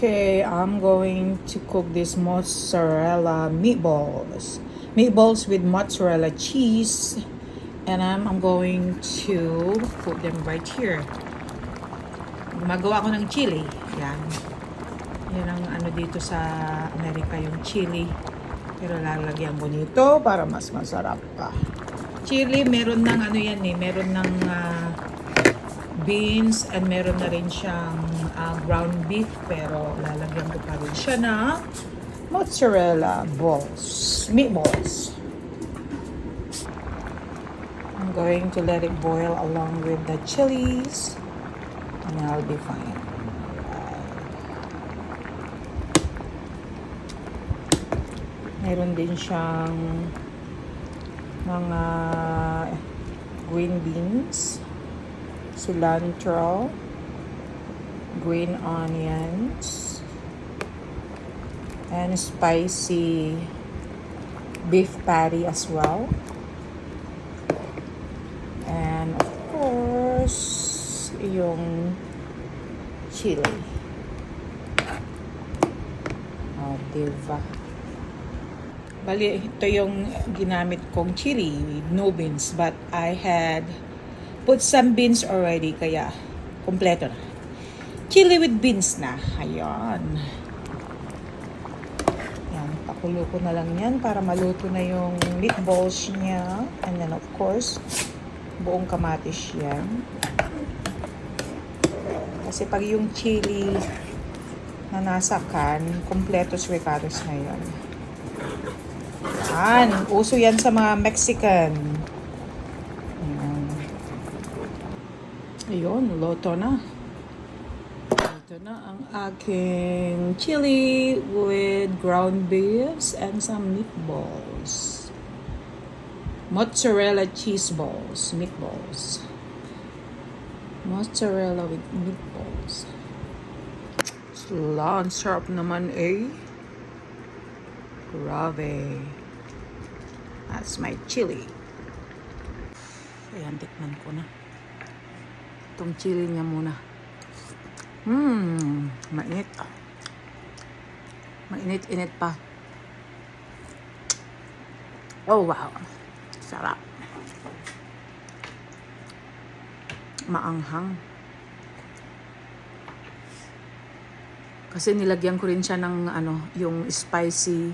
Okay, I'm going to cook this mozzarella meatballs. Meatballs with mozzarella cheese. And I'm going to put them right here. Gumagawa ako ng chili. Yan. Yan ang ano dito sa Amerika, yung chili. Pero lalagyan ko nito para mas masarap pa. Chili, meron ng ano yan eh. Meron ng beans and meron na rin siyang ground beef. Pero lalagyan ko pa rin siya na mozzarella balls. Meatballs. I'm going to let it boil along with the chilies. And I'll be fine. Meron din siyang mga green beans, cilantro, green onions, and spicy beef patty as well. And of course, yung chili. Oh, diba? Bali, ito yung ginamit kong chili with no beans. But I had put some beans already, kaya kompleto na. Chili with beans na. Ayan. Yan, pakulo ko na lang yan para maluto na yung meatballs niya. And then of course, buong kamatis yan. Kasi pag yung chili na nasa can, kompletos recados na yun. Yan. Uso yan sa mga Mexican. Ayan. Ayun, luto na. Ito na ang aking chili with ground beefs and some meatballs. Mozzarella cheese balls, meatballs. Mozzarella with meatballs. Ang sarap naman eh. Grabe. That's my chili. Ayan, tikman ko na. Itong chili niya muna. Mainit. Mainit-init pa. Oh, wow. Sarap. Maanghang. Kasi nilagyan ko rin siya ng ano, yung spicy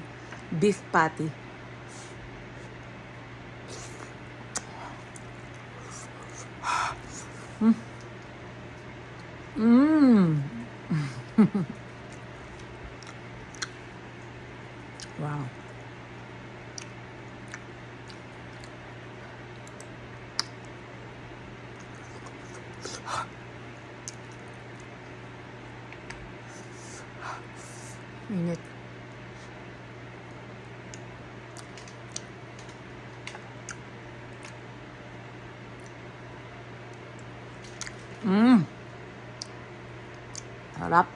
beef patty. Wow. Init. Sarap.